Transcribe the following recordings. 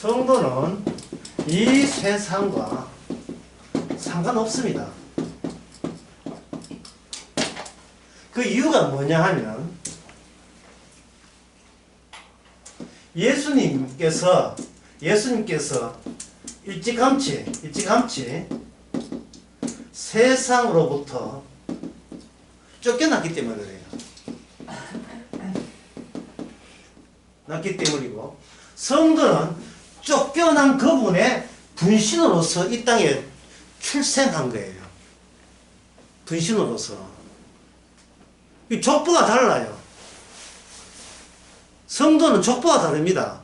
성도는 이 세상과 상관없습니다. 그 이유가 뭐냐 하면 예수님께서 일찌감치 세상으로부터 쫓겨났기 때문에 그래요. 났기 때문이고, 성도는 쫓겨난 그분의 분신으로서 이 땅에 출생한 거예요. 분신으로서. 이 족보가 달라요. 성도는 족보가 다릅니다.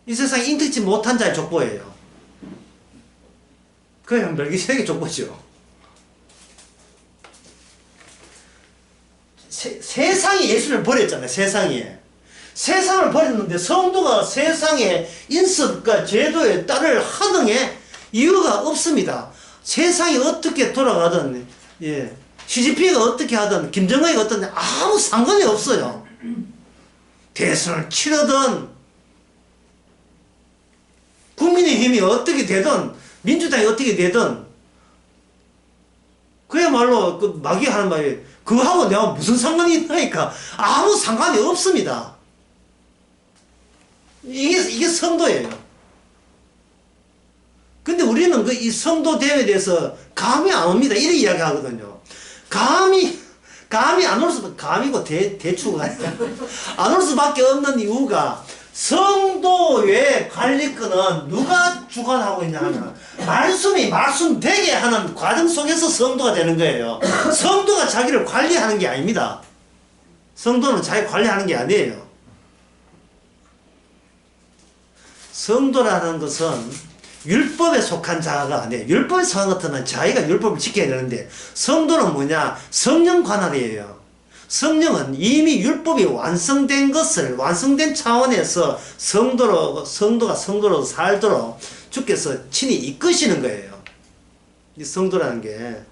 이 세상에 인격지 못한 자의 족보예요. 그냥 멜기세덱의 족보죠. 세상이 예수를 버렸잖아요. 세상을 버렸는데 성도가 세상의 인습과 제도에 따를 하등의 이유가 없습니다. 세상이 어떻게 돌아가든, 시진핑이가 어떻게 하든, 김정은이가 어떤 아무 상관이 없어요. 대선을 치르든, 국민의힘이 어떻게 되든, 민주당이 어떻게 되든, 그야말로 그 마귀 하는 말이 그거하고 내가 무슨 상관이 있나니까 아무 상관이 없습니다. 이게 성도예요. 근데 우리는 이 성도됨에 대해서 감이 안 옵니다. 이렇게 이야기 하거든요. 감이 안 올 수밖에, 감이고 대충 안 올 수밖에 없는 이유가 성도의 관리권은 누가 주관하고 있냐 하면 말씀되게 하는 과정 속에서 성도가 되는 거예요. 성도가 자기를 관리하는 게 아닙니다. 성도는 자기 관리하는 게 아니에요. 성도라는 것은 율법에 속한 자가 아니에요. 율법에 속한 것은 자기가 율법을 지켜야 되는데, 성도는 뭐냐? 성령 관할이에요. 성령은 이미 율법이 완성된 것을, 완성된 차원에서 성도가 성도로 살도록 주께서 친히 이끄시는 거예요. 이 성도라는 게.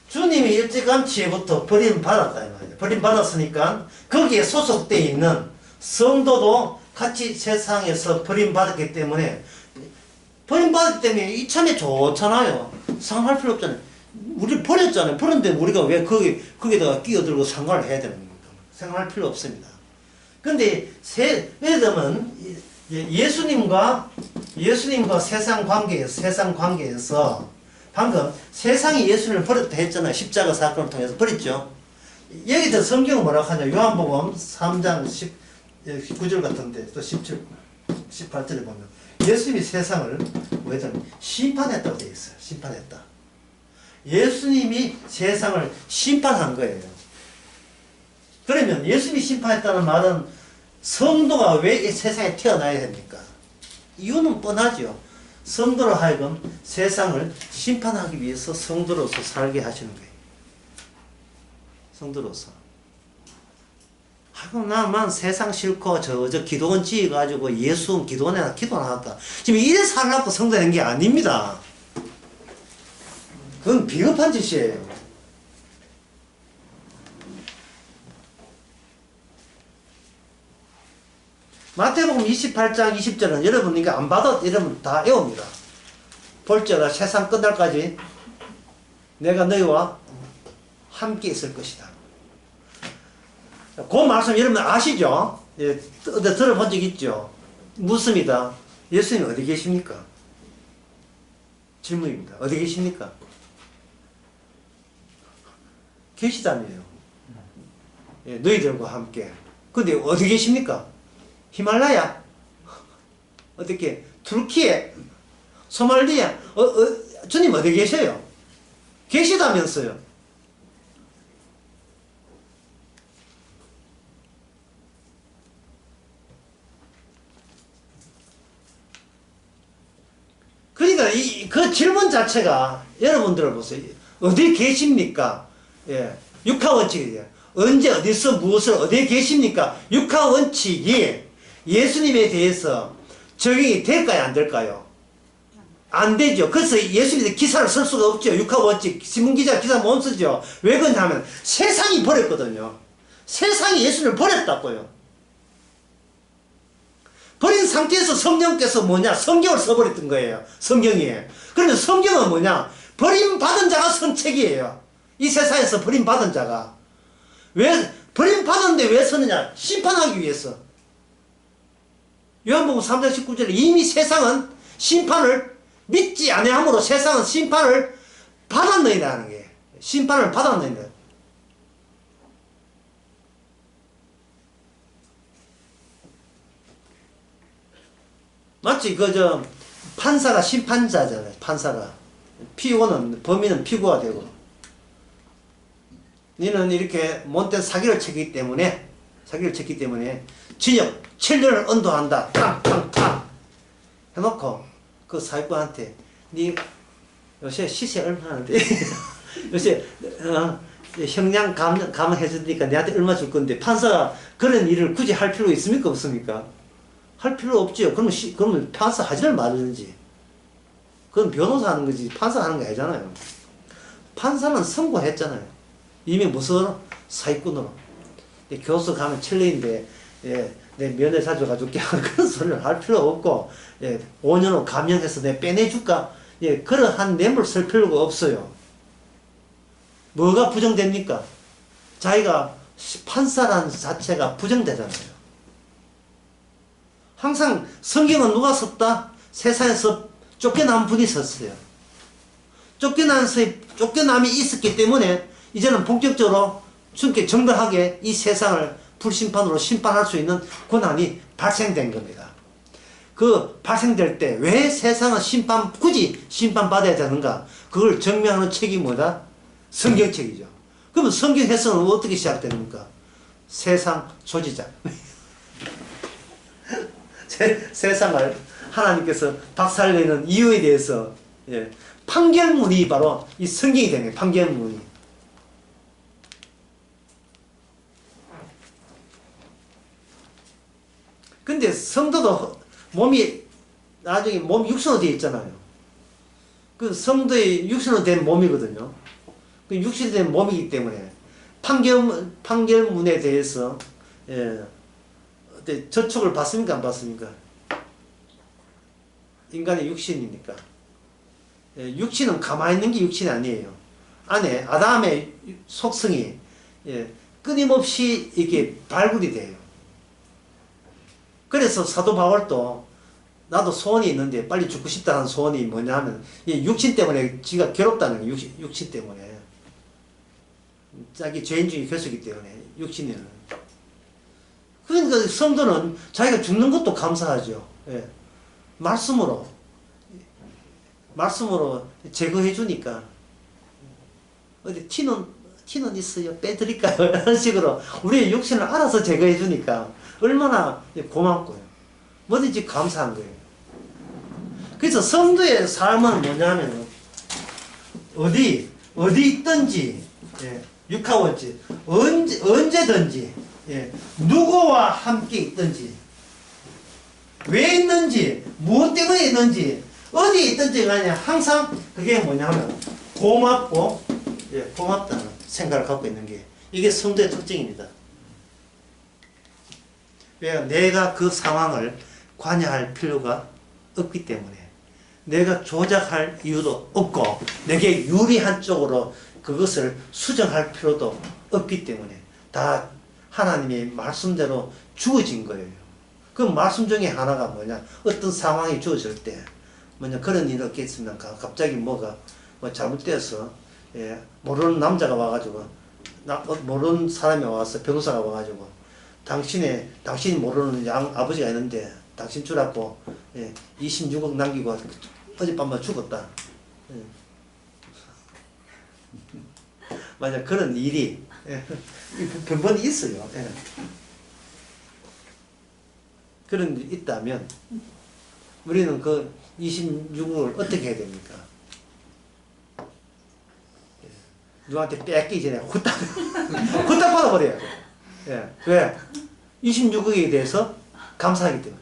주님이 일찌감치부터 버림받았다 이 말이에요. 버림받았으니까 거기에 소속되어 있는 성도도 같이 세상에서 버림받았기 때문에, 이참에 좋잖아요. 상할 필요 없잖아요. 우리 버렸잖아요. 버렸는데 우리가 왜 거기다가 끼어들고 상관을 해야 되는 겁니까? 생각할 필요 없습니다. 근데 예를 들면 예수님과 세상 관계에서 방금 세상이 예수님을 버렸다 했잖아요. 십자가 사건을 통해서 버렸죠. 여기서 성경은 뭐라고 하냐? 요한복음 3장 19절 같은데 또 17, 18절에 보면 예수님이 세상을 왜냐면 심판했다고 되어 있어요. 심판했다. 예수님이 세상을 심판한 거예요. 그러면 예수님이 심판했다는 말은 성도가 왜 이 세상에 태어나야 됩니까? 이유는 뻔하죠. 성도로 하여금 세상을 심판하기 위해서 성도로서 살게 하시는 거예요. 성도로서. 하고 나만 세상 싫고 저 기도원 지어가지고 예수 기도원에다 기도나 할까. 지금 이래 살라고 성도된 게 아닙니다. 그건 비겁한 짓이에요. 마태복음 28장 20절은 여러분 이거 안 받아도 여러분 다 외웁니다. 볼지어다 세상 끝날까지 내가 너희와 함께 있을 것이다. 그 말씀 여러분 아시죠? 예, 들어본 적 있죠? 묻습니다. 예수님 어디 계십니까? 질문입니다. 어디 계십니까? 계시다며요. 예, 너희들과 함께. 근데 어디 계십니까? 히말라야? 어떻게? 투르키에? 소말리아? 주님 어디 계셔요? 계시다면서요. 그러니까 그 질문 자체가 여러분들 보세요. 어디 계십니까? 예, 육하원칙이에요. 언제 어디서 무엇을 어디에 계십니까? 육하원칙이 예수님에 대해서 적용이 될까요? 안 될까요? 안 되죠. 그래서 예수님이 기사를 쓸 수가 없죠. 육하원칙. 신문기자 기사 못 쓰죠. 왜 그러냐면 세상이 버렸거든요. 세상이 예수를 버렸다고요. 버린 상태에서 성령께서 뭐냐? 성경을 써버렸던 거예요. 성경이에요. 그런데 성경은 뭐냐? 버림받은 자가 선책이에요. 이 세상에서 버림받은 자가. 왜, 버림받았는데 왜 서느냐? 심판하기 위해서. 요한복음 3장 19절에 이미 세상은 심판을 믿지 아니함으로 세상은 심판을 받았느니라 하는 게 심판을 받았느니라. 맞지? 판사가 심판자잖아요. 판사가. 범인은 피고가 되고. 너는 이렇게 못된 사기를 쳤기 때문에 징역 7년을 언도한다. 탕탕탕 해놓고 그 사기꾼한테 니 요새 시세 얼마 하는데 요새 형량 감형해주니까 내한테 얼마 줄 건데 판사가 그런 일을 굳이 할 필요가 있습니까? 없습니까? 할 필요 없죠. 그러면 판사 하지를 말든지. 그건 변호사 하는 거지 판사 하는 게 아니잖아요. 판사는 선고했잖아요. 이미 무슨 사기꾼으로. 교수 가면 7년인데 내 면회 사줘가지고 그런 소리를 할 필요 없고 5년 후 감형해서 내 빼내줄까? 그러한 뇌물 쓸 필요가 없어요. 뭐가 부정됩니까? 자기가 판사라는 자체가 부정되잖아요. 항상 성경은 누가 썼다? 세상에서 쫓겨난 분이 썼어요. 쫓겨남이 있었기 때문에 이제는 본격적으로 정당하게 이 세상을 불심판으로 심판할 수 있는 권한이 발생된 겁니다. 그 발생될 때 왜 세상은 굳이 심판받아야 되는가? 그걸 증명하는 책이 뭐다? 성경책이죠. 그러면 성경 해석은 어떻게 시작됩니까? 세상 소지자. 세상을 하나님께서 박살내는 이유에 대해서 판결문이 바로 이 성경이 되는 거예요. 판결문이. 근데 성도도 나중에 몸이 육신으로 되어 있잖아요. 그 성도의 육신으로 된 몸이거든요. 그 육신으로 된 몸이기 때문에 판결문에 대해서 저촉을 받습니까? 안 받습니까? 인간의 육신이니까. 육신은 가만히 있는 게 육신이 아니에요. 안에 아담의 속성이 끊임없이 이렇게 발굴이 돼요. 그래서 사도 바울도 나도 소원이 있는데 빨리 죽고 싶다는 소원이 뭐냐 하면 이 육신 때문에 지가 괴롭다는 거예요. 육신 때문에. 자기 죄인 중에 괴수이기 때문에 육신에는. 그러니까 성도는 자기가 죽는 것도 감사하죠. 말씀으로 제거해 주니까 어디 티는 있어요. 빼드릴까요? 이런 식으로 우리의 육신을 알아서 제거해 주니까 얼마나 고맙고요. 뭐든지 감사한 거예요. 그래서 성도의 삶은 뭐냐면 어디 있든지 육하원지 언제든지 누구와 함께 있든지 왜 있는지 무엇 때문에 있는지 어디에 있든지 간에 항상 그게 뭐냐면 고맙다는 생각을 갖고 있는 게 이게 성도의 특징입니다. 왜? 내가 그 상황을 관여할 필요가 없기 때문에 내가 조작할 이유도 없고 내게 유리한 쪽으로 그것을 수정할 필요도 없기 때문에 다 하나님의 말씀대로 주어진 거예요. 그 말씀 중에 하나가 뭐냐? 어떤 상황이 주어질 때 뭐냐 그런 일이 없겠으면 갑자기 뭐가 잘못되어서 모르는 남자가 와가지고 모르는 사람이 와서 변호사가 와가지고 당신이 모르는 아버지가 있는데 당신 줄 알고 26억 남기고 어젯밤만 죽었다. 만약 그런 일이 번번이 있어요. 그런 일이 있다면 우리는 그 26억을 어떻게 해야 됩니까? 누구한테 뺏기 전에 후딱 받아버려야 돼. 왜? 26억에 대해서 감사하기 때문에.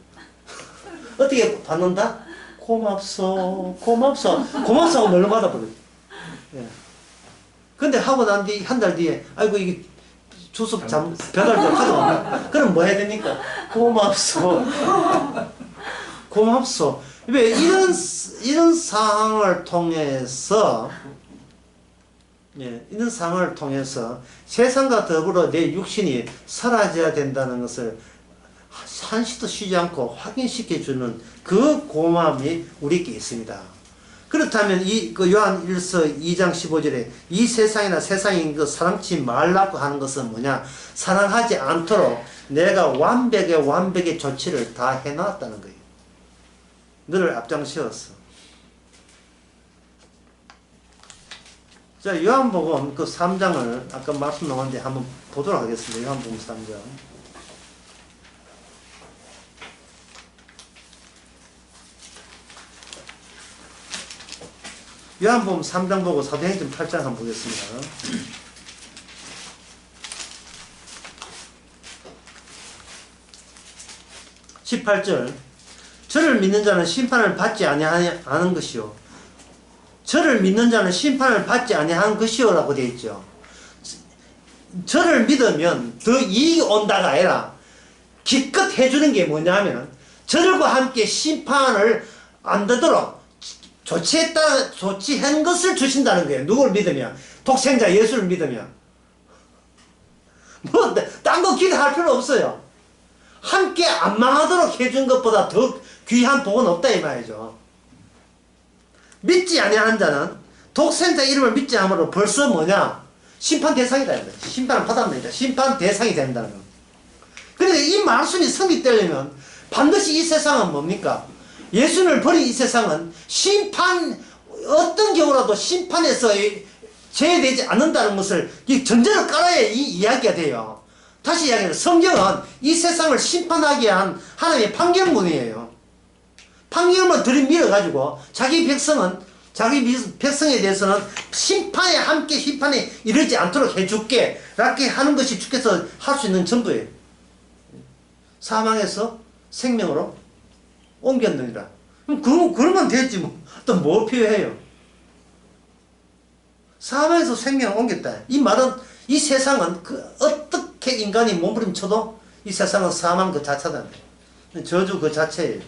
어떻게 받는다? 고맙소 하고 놀러 받아버려. 근데 하고 난 뒤 한 달 뒤에 아이고 이게 주소 배달 좀 가져와. 그럼 뭐 해야 됩니까? 고맙소. 고맙소. 왜 이런 상황을 통해서 이런 상황을 통해서 세상과 더불어 내 육신이 사라져야 된다는 것을 한시도 쉬지 않고 확인시켜주는 그 고마움이 우리에게 있습니다. 그렇다면 그 요한 1서 2장 15절에 이 세상이나 세상인 그 사랑치 말라고 하는 것은 뭐냐? 사랑하지 않도록 내가 완벽의 조치를 다 해놨다는 거예요. 너를 앞장세웠어. 자, 요한복음 그 3장을 아까 말씀 나왔는데 한번 보도록 하겠습니다. 요한복음 3장. 요한복음 3장 보고 사도행전 8장 한번 보겠습니다. 18절 저를 믿는 자는 심판을 받지 아니하는 것이요. 저를 믿는 자는 심판을 받지 아니하는 것이요 라고 되어 있죠. 저를 믿으면 더 이익이 온다가 아니라 기껏 해주는 게 뭐냐면 저들과 함께 심판을 안 되도록 조치한 것을 주신다는 거예요. 누구를 믿으면? 독생자 예수를 믿으면. 뭐, 딴 거 기대할 필요 없어요. 함께 안 망하도록 해준 것보다 더 귀한 복은 없다 이 말이죠. 믿지 아니하는 자는 독생자 이름을 믿지 않으므로 벌써 뭐냐? 심판 대상이다. 심판을 받았습니다. 심판 대상이 된다는 거. 그러니까 이 말씀이 성립되려면 반드시 이 세상은 뭡니까? 예수를 버린 이 세상은 어떤 경우라도 심판에서 제외되지 않는다는 것을 이 전제를 깔아야 이 이야기가 돼요. 다시 이야기하면 성경은 이 세상을 심판하게 한 하나님의 판결문이에요. 판결문을 들이밀어가지고 자기 백성에 대해서는 함께 심판에 이르지 않도록 해줄게 라게 하는 것이 주께서 할 수 있는 전부예요. 사망에서 생명으로 옮겼느니라. 그러면 됐지 뭐. 또 뭐 필요해요? 사망에서 생명을 옮겼다. 이 말은 이 세상은 어떻게 인간이 몸부림쳐도 이 세상은 사망 그 자체다. 저주 그 자체예요.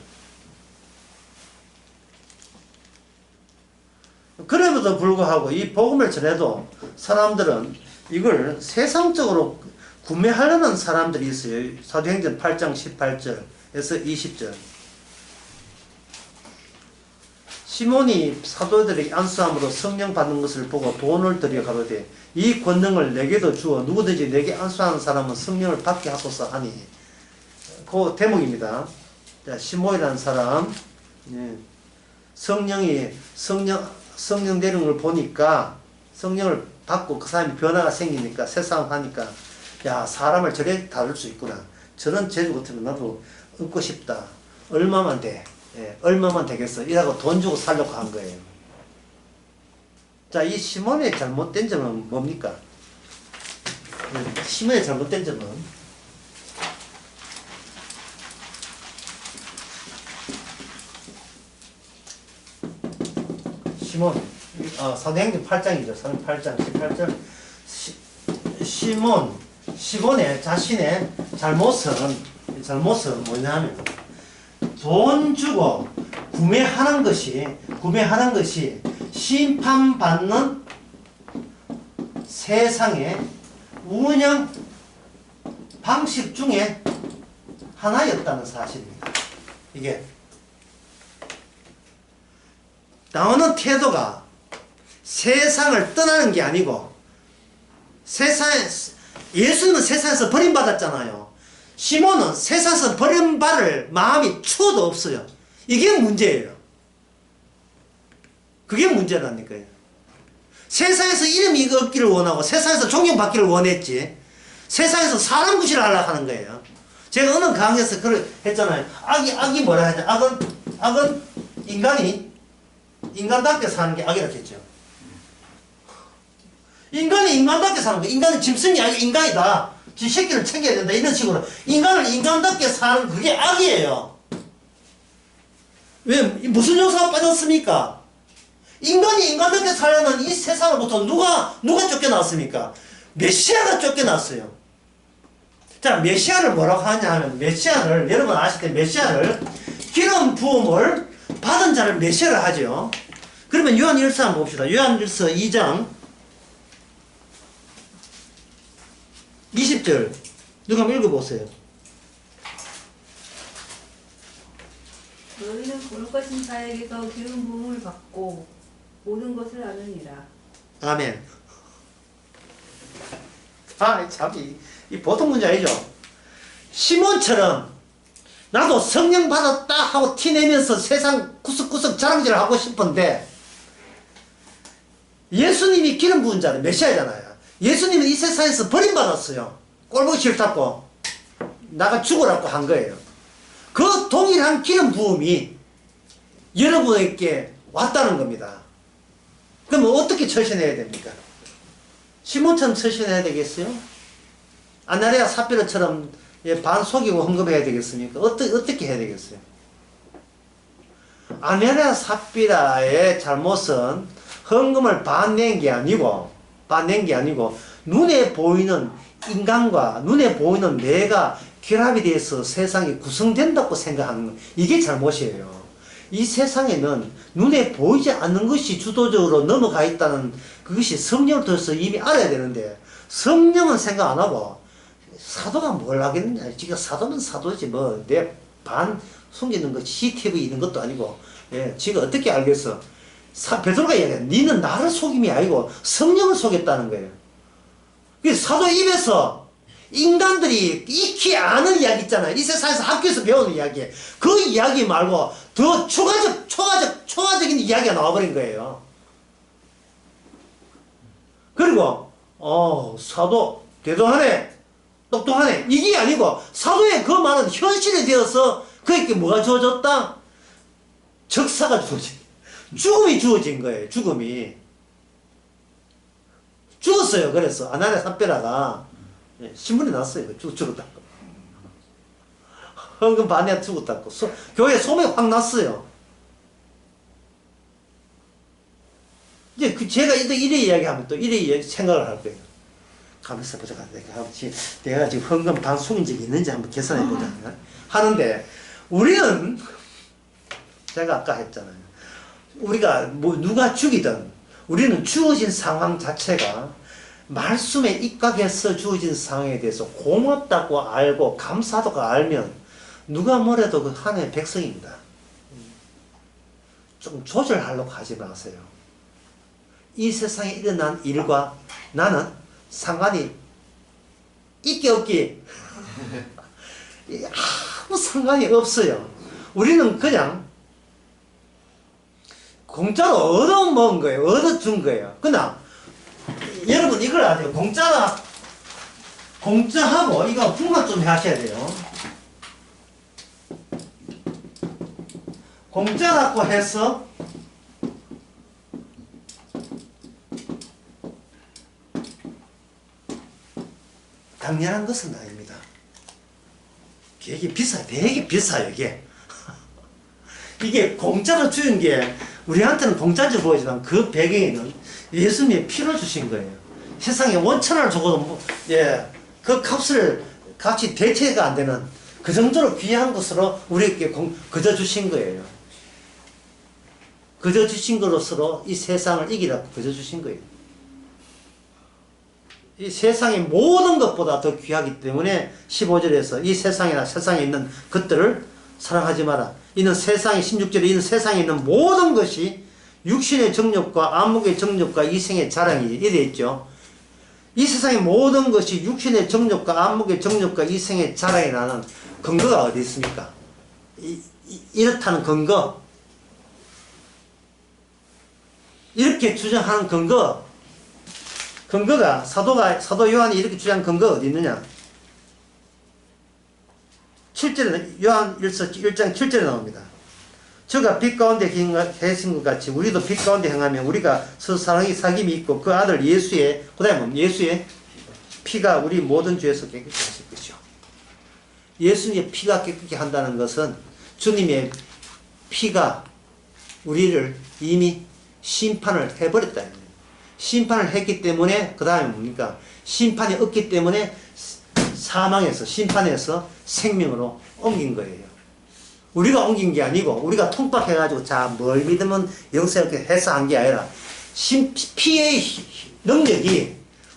그럼에도 불구하고 이 복음을 전해도 사람들은 이걸 세상적으로 구매하려는 사람들이 있어요. 사도행전 8장 18절에서 20절. 시몬이 사도들에게 안수함으로 성령 받는 것을 보고 돈을 들여 가로되 이 권능을 내게도 주어 누구든지 내게 안수하는 사람은 성령을 받게 하소서 하니. 그 대목입니다. 자, 시몬이라는 사람, 성령 내리는 걸 보니까 성령을 받고 그 사람이 변화가 생기니까 새싸움 하니까 야, 사람을 저래 다룰 수 있구나. 저런 재주 같으면 나도 얻고 싶다. 얼마만 돼? 얼마만 되겠어? 이라고 돈 주고 살려고 한 거예요. 자, 이 시몬의 잘못된 점은 뭡니까? 시몬의 잘못된 점은 시몬, 사도행전 8장이죠. 사도행전 8장 18절. 시몬의 자신의 잘못은 뭐냐면 돈 주고 구매하는 것이 심판받는 세상의 운영 방식 중에 하나였다는 사실입니다. 이게 나오는 태도가 세상을 떠나는 게 아니고 예수님은 세상에서 버림받았잖아요. 시몬은 세상에서 버림받을 마음이 추워도 없어요. 이게 문제예요. 그게 문제라니까요. 세상에서 이름이 얻기를 원하고 세상에서 존경받기를 원했지 세상에서 사람 구실을 하려고 하는 거예요. 제가 어느 강의에서 그걸 했잖아요. 악이 뭐라 하냐. 악은 인간답게 사는 게 악이라고 했죠. 인간이 인간답게 사는 거예요. 인간은 짐승이 아니고 인간이다. 지 새끼를 챙겨야 된다. 이런 식으로. 인간을 인간답게 사는 그게 악이에요. 왜? 무슨 요소가 빠졌습니까? 인간이 인간답게 살려는 이 세상으로부터 누가 쫓겨났습니까? 메시아가 쫓겨났어요. 자, 메시아를 뭐라고 하냐 하면, 메시아를, 여러분 아실 때 메시아를, 기름 부음을 받은 자를 메시아를 하죠. 그러면 요한일서 한번 봅시다. 요한일서 2장 20절. 누가 한번 읽어보세요. 너희는 거룩하신 자에게서 기름 부음을 받고 모든 것을 아느니라. 아멘. 아, 참, 이 보통 문제 아니죠? 시몬처럼 나도 성령 받았다 하고 티내면서 세상 구석구석 자랑질을 하고 싶은데, 예수님이 기름 부은 자는 메시아잖아요. 예수님은 이 세상에서 버림받았어요. 꼴보기 싫다고 나가 죽으라고 한 거예요. 그 동일한 기름 부음이 여러분에게 왔다는 겁니다. 그럼 어떻게 처신해야 됩니까? 시몬처럼 처신해야 되겠어요? 아나니아 삽비라처럼 반 속이고 헌금해야 되겠습니까? 어떻게 해야 되겠어요? 아나니아 삽비라의 잘못은 헌금을 반 낸 게 아니고 눈에 보이는 인간과 눈에 보이는 내가 결합이 돼서 세상이 구성된다고 생각하는, 이게 잘못이에요. 이 세상에는 눈에 보이지 않는 것이 주도적으로 넘어가 있다는, 그것이 성령을 통해서 이미 알아야 되는데, 성령은 생각 안 하고 사도가 뭘 하겠느냐. 지금 사도는 사도지 뭐 내 반 숨기는 거 CCTV 있는 것도 아니고, 지가 어떻게 알겠어. 베드로가 이야기해. 니는 나를 속임이 아니고 성령을 속였다는 거예요. 그래서 사도 입에서 인간들이 익히 아는 이야기 있잖아요. 이 세상에서 학교에서 배우는 이야기. 그 이야기 말고 더 초과적인 이야기가 나와버린 거예요. 그리고 사도 대단하네, 똑똑하네, 이게 아니고 사도의 그 말은 현실이 되어서 그에게 뭐가 주어졌다? 적사가 죽음이 주어진 거예요. 죽었어요. 그래서 아나니아 삽비라가 신문에 났어요. 죽었다고. 헌금 반야 죽었다고. 교회 소문이 확 났어요. 이제 제가 이래 이야기하면 또 이래 생각을 할 거예요. 가만있어 보자. 내가 지금 헌금 반 숨긴 적이 있는지 한번 계산해 보자 하는데, 우리는 제가 아까 했잖아요. 우리가 누가 죽이든 우리는 주어진 상황 자체가 말씀에 입각해서 주어진 상황에 대해서 고맙다고 알고 감사하다고 알면 누가 뭐래도 그 하나님의 백성입니다. 좀 조절하려고 하지 마세요. 이 세상에 일어난 일과 나는 상관이 있기 없기 아무 상관이 없어요. 우리는 그냥 공짜로 얻어먹은 거예요. 얻어준 거예요. 그러나 여러분 이걸 아세요? 공짜하고 이거 분간 좀 하셔야 돼요. 공짜라고 해서 당연한 것은 아닙니다. 되게 비싸요, 이게. 이게 공짜로 주는 게 우리한테는 공짜인지 보이지만 그 배경에는 예수님의 피를 주신 거예요. 세상에 원천을 주고도 그 값이 대체가 안 되는 그 정도로 귀한 것으로 우리에게 거저 주신 거예요. 거저 주신 것으로 이 세상을 이기라고 거저 주신 거예요. 이 세상의 모든 것보다 더 귀하기 때문에 15절에서 이 세상이나 세상에 있는 것들을 사랑하지 마라. 이는 세상에 16절에 이는 세상에 있는 모든 것이 육신의 정욕과 안목의 정욕과 이생의 자랑이 이래 있죠. 이 세상의 모든 것이 육신의 정욕과 안목의 정욕과 이생의 자랑이라는 근거가 어디 있습니까? 이렇다는 근거, 이렇게 주장하는 근거가 사도 요한이 이렇게 주장한 근거가 어디 있느냐? 7절에 요한 1장 7절에 나옵니다. 저가 빛 가운데 계신 것 같이 우리도 빛 가운데 행하면 우리가 서로 사귐이 있고 그 아들 예수의 피가 우리 모든 죄에서 깨끗게 하실 것이요. 예수님의 피가 깨끗게 한다는 것은 주님의 피가 우리를 이미 심판을 해버렸다. 심판을 했기 때문에 그 다음에 뭡니까? 심판이 없기 때문에 사망에서 심판에서 생명으로 옮긴 거예요. 우리가 옮긴 게 아니고 우리가 통박해가지고 자 뭘 믿으면 영생 이렇게 해서 한 게 아니라 피의 능력이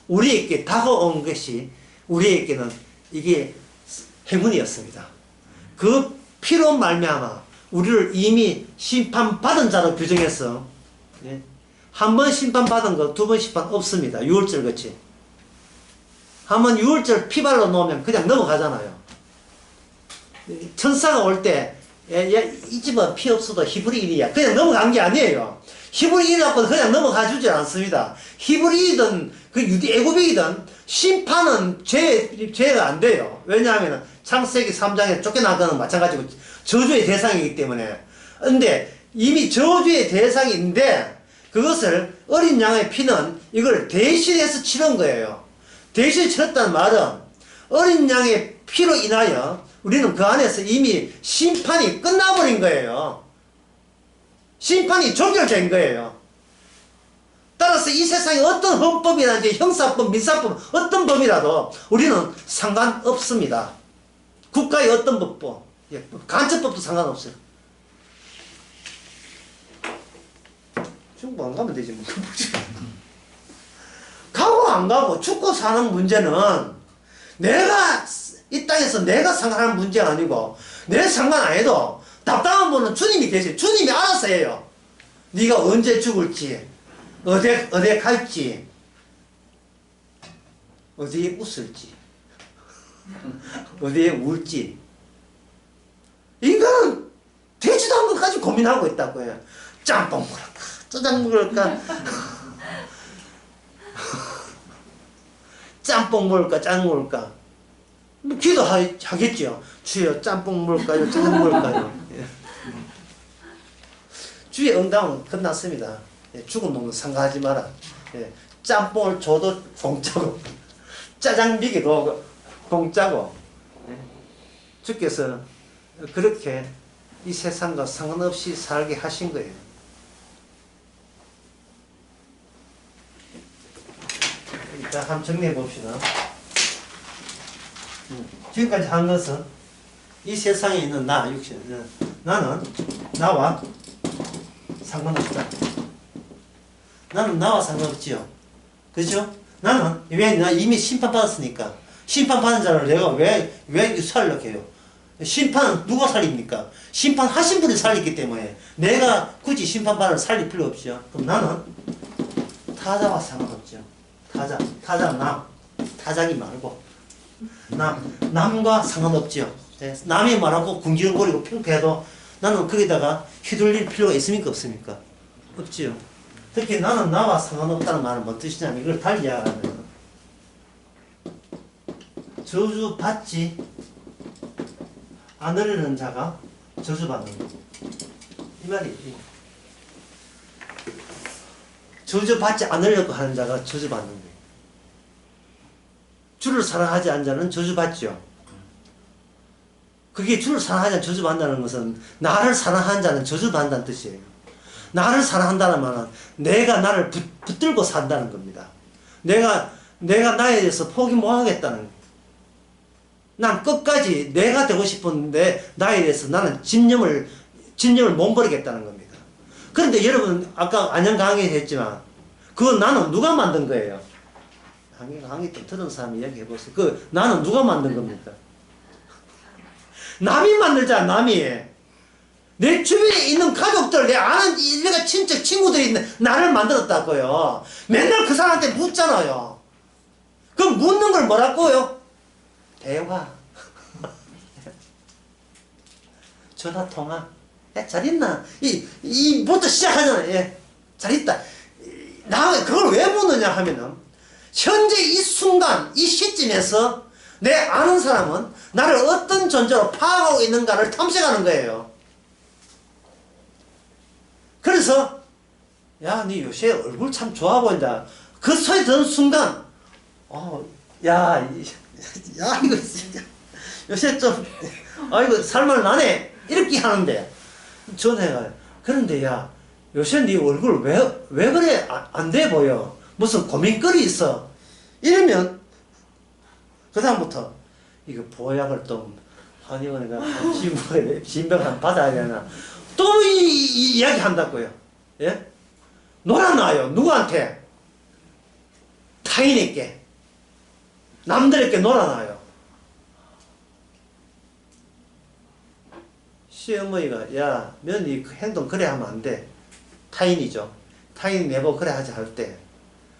우리에게 다가온 것이 우리에게는 이게 행운이었습니다. 그 피로 말미암아 우리를 이미 심판받은 자로 규정해서 예? 한 번 심판받은 거 두 번 심판 없습니다. 유월절 같이. 한 번 유월절 피발로 놓으면 그냥 넘어가잖아요. 천사가 올 때 이 집은 피 없어도 히브리 1이야. 그냥 넘어간 게 아니에요. 히브리 1 갖고 그냥 넘어가 주지 않습니다. 히브리이든 그 유대 애굽이든 심판은 죄가 안 돼요. 왜냐하면 창세기 3장에 쫓겨난 거는 마찬가지고 저주의 대상이기 때문에. 근데 이미 저주의 대상인데 그것을 어린 양의 피는 이걸 대신해서 치른 거예요. 대신 치렀다는 말은 어린 양의 피로 인하여 우리는 그 안에서 이미 심판이 끝나버린 거예요. 심판이 종결된 거예요. 따라서 이 세상에 어떤 헌법이라든지 형사법, 민사법 어떤 법이라도 우리는 상관없습니다. 국가의 어떤 법도 간첩법도 상관없어요. 중국 안 가면 되지 뭐. 가고 안 가고 죽고 사는 문제는 내가 이 땅에서 내가 상관하는 문제가 아니고 내 상관 안 해도 답답한 분은 주님이 계세요. 주님이 알아서 해요. 네가 언제 죽을지 어디 갈지 어디에 웃을지 어디에 울지 인간은 되지도 않은 것까지 고민하고 있다고요. 짬뽕 먹을까 짜장 먹을까 짬뽕 먹을까 짜장 먹을까 기도하겠죠. 주여 짬뽕 먹을까요 짜장 먹을까요. 예. 주의 응답은 끝났습니다. 예, 죽은 놈은 상가하지 마라. 예, 짬뽕을 줘도 공짜고 짜장 비기도 공짜고 예, 주께서 그렇게 이 세상과 상관없이 살게 하신 거예요. 자, 한번 정리해 봅시다. 지금까지 한 것은 이 세상에 있는 나, 육신, 나는 나와 상관없다. 나는 나와 상관없지요. 그죠? 나는 나 이미 심판받았으니까 심판받은 자를 내가 왜 살려고 해요? 심판은 누가 살립니까? 심판하신 분이 살렸기 때문에 내가 굳이 심판받을 살릴 필요 없죠. 그럼 나는 타자와 상관없죠. 타자는 타자기 말고 남과 상관없죠. 남이 말하고 궁지렁거리고 평패해도 나는 거기다가 휘둘릴 필요가 있습니까? 없습니까? 없지요. 특히 나는 나와 상관없다는 말은 뭔 뜻이냐면 이걸 달리 이야기하면 저주받지 않으려는 자가 저주받는 거. 이 말이지. 저주받지 않으려고 하는 자가 저주받는 거예요. 주를 사랑하지 않는 자는 저주받죠. 그게 주를 사랑하지 않는 저주받는다는 것은 나를 사랑하는 자는 저주받는다는 뜻이에요. 나를 사랑한다는 말은 내가 나를 붙들고 산다는 겁니다. 내가 나에 대해서 포기 못 하겠다는 거예요. 난 끝까지 내가 되고 싶은데 나에 대해서 나는 집념을 못 버리겠다는 겁니다. 그런데 여러분 아까 안녕 강의에 했지만 그건 나는 누가 만든 거예요? 강의 좀 들은 사람이 이야기해 보세요. 그 나는 누가 만든 겁니까? 남이 만들잖아. 남이. 내 주변에 있는 가족들, 내 아는 일가 친척 친구들이 나를 만들었다고요. 맨날 그 사람한테 묻잖아요. 그럼 묻는 걸 뭐라고요? 대화. 전화 통화. 야, 잘 있나? 부터 시작하잖아요. 예, 잘 있다. 그걸 왜 묻느냐 하면은 현재 이 순간, 이 시점에서 내 아는 사람은 나를 어떤 존재로 파악하고 있는가를 탐색하는 거예요. 그래서 야, 네 요새 얼굴 참 좋아 보인다. 그 소리 듣는 순간 이거 진짜 요새 좀 이거 살만 나네 이렇게 하는데 전화해가요. 그런데 야, 요새 네 얼굴 왜 그래 안 돼 보여. 무슨 고민거리 있어. 이러면 그 다음부터 이거 보약을 또 한의원에 가서 진병 한번 받아야 되나 또 이 이야기 한다고요. 예? 놀아놔요. 누구한테? 타인에게, 남들에게 놀아놔요. 시어머니가 야 며느리 그 행동 그래 하면 안 돼. 타인이죠. 타인 내보고 그래 하지 할 때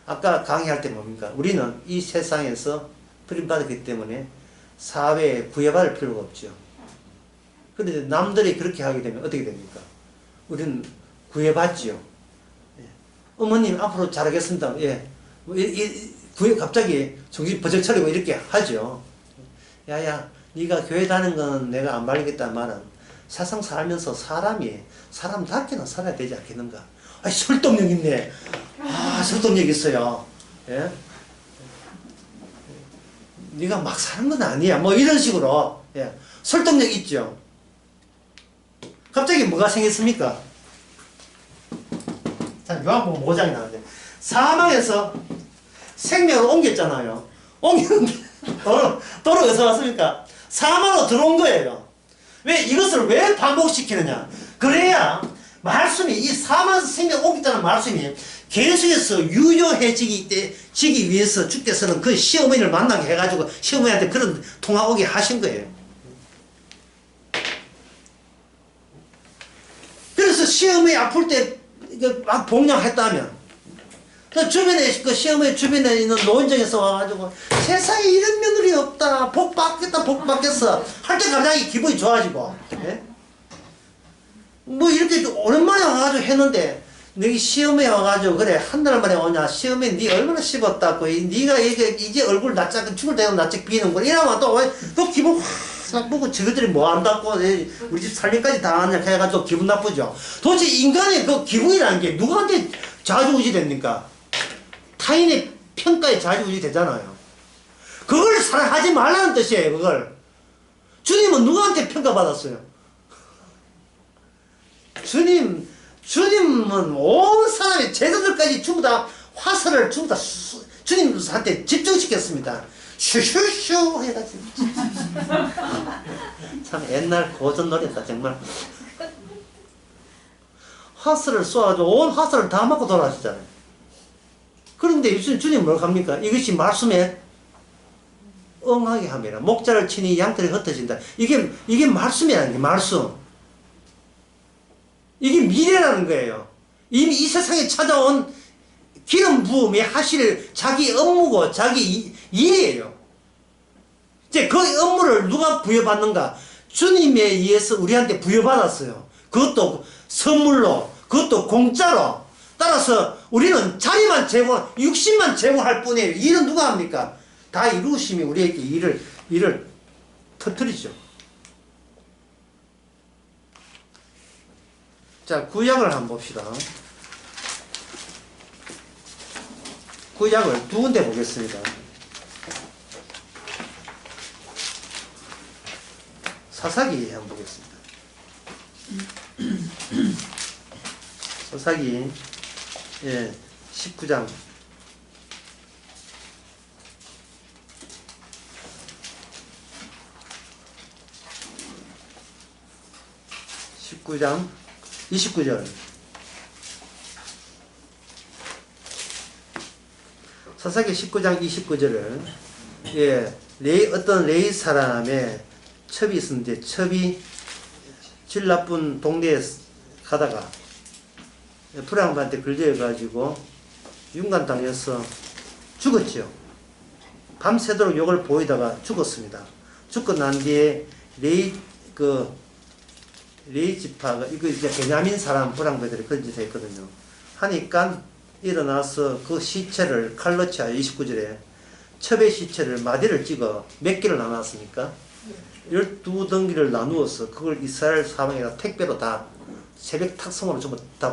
아까 강의할 때 뭡니까? 우리는 이 세상에서 버림받았기 때문에 사회에 구애받을 필요가 없죠. 그런데 남들이 그렇게 하게 되면 어떻게 됩니까? 우리는 구애받지요. 예. 어머님 앞으로 잘하겠습니다. 예. 갑자기 정신 버쩍 차리고 이렇게 하죠. 야야 네가 교회 다니는 건 내가 안 말리겠다 말은 세상 살면서 사람답게는 살아야 되지 않겠는가. 아 설득력 있네. 아 설득력 있어요. 예? 네가 막 사는 건 아니야. 뭐 이런 식으로 예. 설득력 있죠. 갑자기 뭐가 생겼습니까? 자, 요한복음 5장이 나오는데 사망에서 생명으로 옮겼잖아요. 옮겼는데 도로 어디서 왔습니까? 사망으로 들어온 거예요. 왜 이것을 왜 반복시키느냐? 그래야 말씀이 이 사망에서 생명 옮겼다는 말씀이 계속해서 유효해지기 위해서 주께서는 그 시어머니를 만나게 해가지고 시어머니한테 그런 통화 오게 하신 거예요. 그래서 시어머니 아플 때 막 복양했다면 그 주변에 그 시어머니 주변에 있는 노인정에서 와가지고 세상에 이런 며느리 없다 복 받겠다 복 받겠어 할 때 갑자기 기분이 좋아지고 예? 뭐 이렇게 오랜만에 와가지고 했는데 너희 시어머니 와가지고 그래 한 달 만에 오냐 시어머니 니 얼마나 씹었다고 니가 이제 얼굴 낯짝 죽을 때는 낯짝 비는걸 이러면 또 기분 확 나쁘고 저것들이 뭐 안다고 우리 집 살림까지 다 하냐 해가지고 기분 나쁘죠. 도대체 인간의 그 기분이라는 게 누구한테 좌지우지 됩니까? 타인의 평가에 좌지우지 되잖아요. 그걸 사랑하지 말라는 뜻이에요. 그걸 주님은 누구한테 평가받았어요? 주님은 온 사람의 제자들까지 전부 다 화살을 전부 다 주님한테 집중시켰습니다. 슈슈슈 해가지고 참 옛날 고전 노래다 정말. 화살을 쏘아가지고 온 화살을 다 맞고 돌아가시잖아요. 그런데 요즘 주님 뭘 합니까? 이것이 말씀에 응하게 합니다. 목자를 치니 양털이 흩어진다. 이게 말씀이라는 게 말씀. 이게 미래라는 거예요. 이미 이 세상에 찾아온 기름 부음이 하실 자기 업무고 자기 일이에요. 이제 그 업무를 누가 부여받는가? 주님에 의해서 우리한테 부여받았어요. 그것도 선물로, 그것도 공짜로. 따라서 우리는 자리만 제공, 육신만 제공할 뿐이에요. 일은 누가 합니까? 다 이루심이 우리에게 일을 터뜨리죠. 자, 구약을 한번 봅시다. 구약을 두 군데 보겠습니다. 사사기 한번 보겠습니다. 사사기 19장 19장 29절 사사기 19장 29절을 어떤 레위 사람의 첩이 있었는데 첩이 질 나쁜 동네에 가다가 불량반한테 걸려가지고 윤관당해서 죽었죠. 밤새도록 욕을 보이다가 죽었습니다. 죽고 난 뒤에 레위 지파가 이거 이제 베냐민 사람 불량배들이 그런 짓을 했거든요. 하니까 일어나서 그 시체를 칼로 치아 29절에 첩의 시체를 마디를 찍어 몇 개를 나눴습니까? 12덩기를 나누어서 그걸 이스라엘 사방에다 택배로 다 새벽 탁송으로 전부 다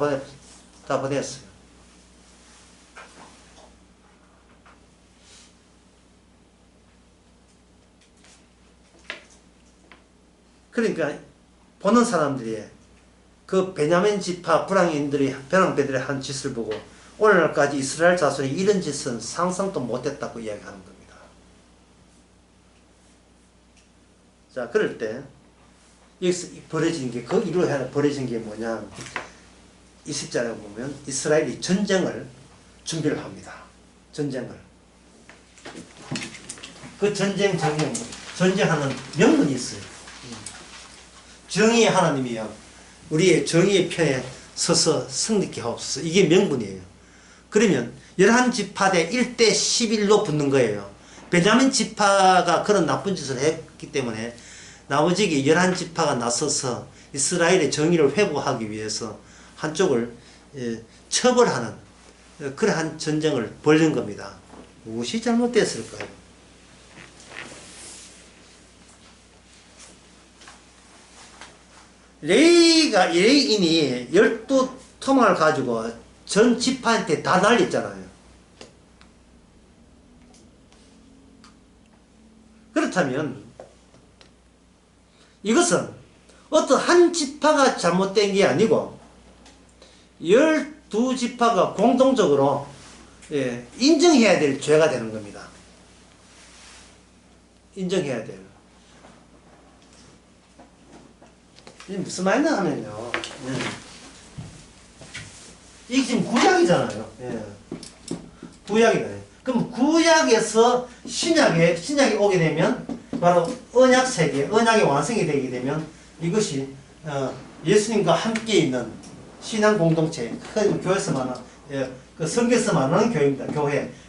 보냈어요. 그러니까 보는 사람들이 그 베냐민 지파 불량배들이 한 짓을 보고 오늘날까지 이스라엘 자손이 이런 짓은 상상도 못했다고 이야기하는 겁니다. 자, 그럴 때 여기서 벌어진 게, 그 이후로 벌어진 게 뭐냐, 20절에 보면 이스라엘이 전쟁을 준비를 합니다. 전쟁을. 그 전쟁하는 명분이 있어요. 정의의 하나님이여 우리의 정의의 편에 서서 승리케 하옵소서. 이게 명분이에요. 그러면 11지파 대 1대 11로 붙는 거예요. 베냐민 지파가 그런 나쁜 짓을 했기 때문에 나머지 11지파가 나서서 이스라엘의 정의를 회복하기 위해서 한쪽을 처벌하는 그러한 전쟁을 벌린 겁니다. 무엇이 잘못됐을까요? 레이인이 12토막을 가지고 전 지파한테 다 날렸잖아요. 그렇다면 이것은 어떤 한 지파가 잘못된 게 아니고 12지파가 공동적으로 인정해야 될 죄가 되는 겁니다. 인정해야 돼요. 이게 무슨 말이냐 하면요. 이게 지금 구약이잖아요. 구약이네. 그럼 구약에서 신약이 오게 되면 바로 언약 세계, 언약의 완성이 되게 되면 이것이 예수님과 함께 있는 신앙 공동체, 큰 교회에서 말하는, 그 성경에서 말하는 교회입니다.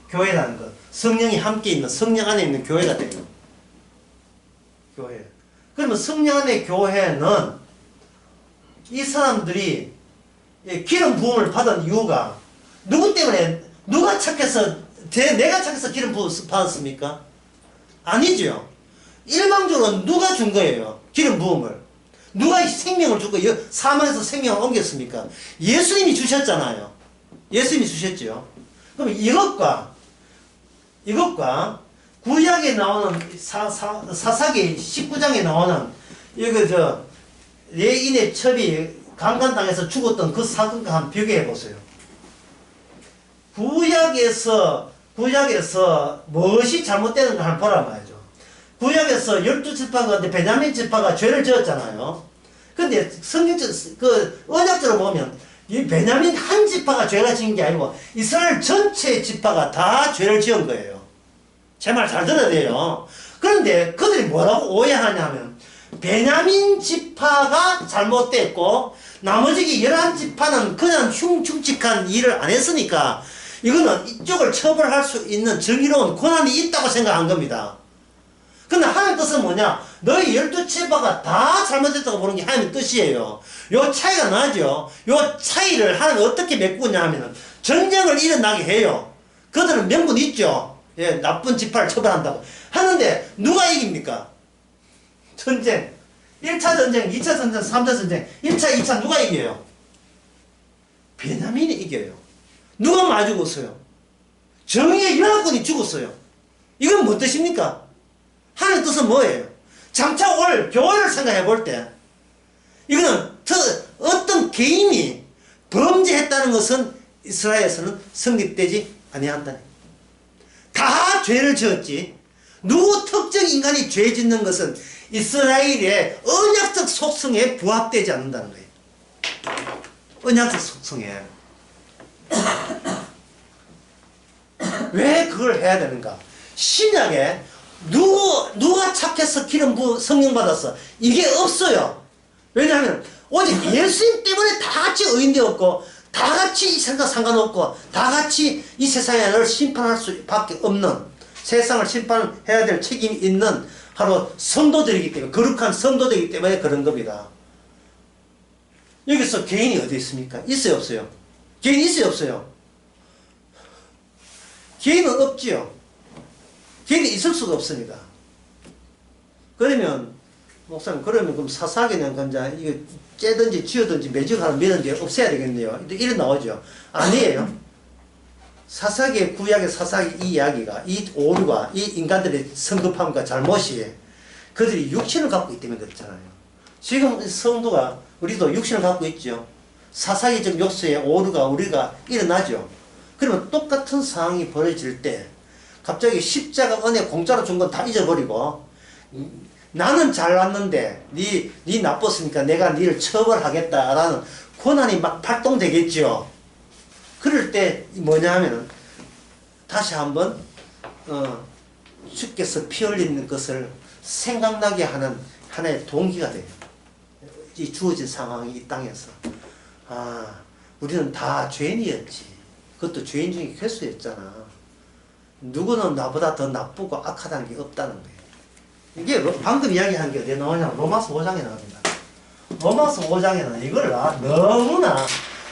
교회라는 것. 성령이 함께 있는, 성령 안에 있는 교회가 돼요. 교회. 그러면 성령 안의 교회는 이 사람들이 기름 부음을 받은 이유가 누구 때문에, 누가 착해서, 내가 착해서 기름 부음 받았습니까? 아니죠. 일방적으로 누가 준 거예요? 기름 부음을. 누가 생명을 주고 사망에서 생명을 옮겼습니까? 예수님이 주셨잖아요. 예수님이 주셨죠. 그럼 이것과 구약에 나오는 사사기 19장에 나오는 레인의 첩이 강간당해서 죽었던 그 사건과 한번 비교해 보세요. 구약에서 무엇이 잘못되는가 한번 보란 말이죠. 구약에서 12지파가 베냐민 지파가 죄를 지었잖아요. 근데 언약적으로 보면 이 베냐민 한 지파가 죄가 지은 게 아니고 이스라엘 전체 지파가 다 죄를 지은 거예요. 제 말 잘 들어야 돼요. 그런데 그들이 뭐라고 오해하냐면 베냐민 지파가 잘못됐고 나머지 11지파는 그냥 흉측한 일을 안 했으니까 이거는 이쪽을 처벌할 수 있는 정의로운 권한이 있다고 생각한 겁니다. 근데 하나님 뜻은 뭐냐? 너희 12지파가 다 잘못됐다고 보는 게 하나님 뜻이에요. 요 차이가 나죠? 요 차이를 하나님 어떻게 메꾸냐 하면 전쟁을 일어나게 해요. 그들은 명분 있죠? 나쁜 지파를 처벌한다고. 하는데 누가 이깁니까? 전쟁. 1차 전쟁, 2차 전쟁, 3차 전쟁. 1차, 2차 누가 이겨요? 베냐민이 이겨요. 누가 많이 죽었어요? 정의의 연합군이 죽었어요. 이건 뭔 뜻입니까? 하나님 뜻은 뭐예요? 장차 올 교회를 생각해 볼 때 이거는 어떤 개인이 범죄했다는 것은 이스라엘에서는 성립되지 아니한다는 거예요. 다 죄를 지었지 누구 특정 인간이 죄 짓는 것은 이스라엘의 언약적 속성에 부합되지 않는다는 거예요. 언약적 속성에. 왜 그걸 해야 되는가? 신약에 누가 착해서 기름 성령 받았어? 이게 없어요. 왜냐하면 오직 예수님 때문에 다 같이 의인되었고 다 같이 이 세상과 상관없고 다 같이 이 세상을 심판할 수밖에 없는 세상을 심판해야 될 책임이 있는 바로 성도들이기 때문에 거룩한 성도들이기 때문에 그런 겁니다. 여기서 개인이 어디 있습니까? 있어요 없어요? 개인 있어요 없어요? 개인은 없지요. 개인이 있을 수가 없습니다. 그러면 목사님 그럼 사사기는 그냥 이거 째든지 쥐어든지 매직하는 매든지 없애야 되겠네요. 이래 나오죠. 아니에요. 사사기의 구약의 사사기 이 이야기가 이 오류가 이 인간들의 성급함과 잘못이 그들이 육신을 갖고 있기 때문에 그렇잖아요. 지금 성도가 우리도 육신을 갖고 있죠. 사사기적 욕설의 오류가 우리가 일어나죠. 그러면 똑같은 상황이 벌어질 때 갑자기 십자가 은혜 공짜로 준 건 다 잊어버리고 나는 잘났는데 네 나빴으니까 내가 니를 처벌하겠다라는 권한이 막 발동되겠죠. 그럴 때 뭐냐 하면은 다시 한번 주께서 피 흘리는 것을 생각나게 하는 하나의 동기가 돼요. 이 주어진 상황이 이 땅에서. 아, 우리는 다 죄인이었지. 그것도 죄인 중에 괴수였잖아. 누구는 나보다 더 나쁘고 악하다는 게 없다는 거예요. 이게 방금 이야기한 게 어디에 나오냐? 로마서 5장에 나옵니다. 로마서 5장에는 이걸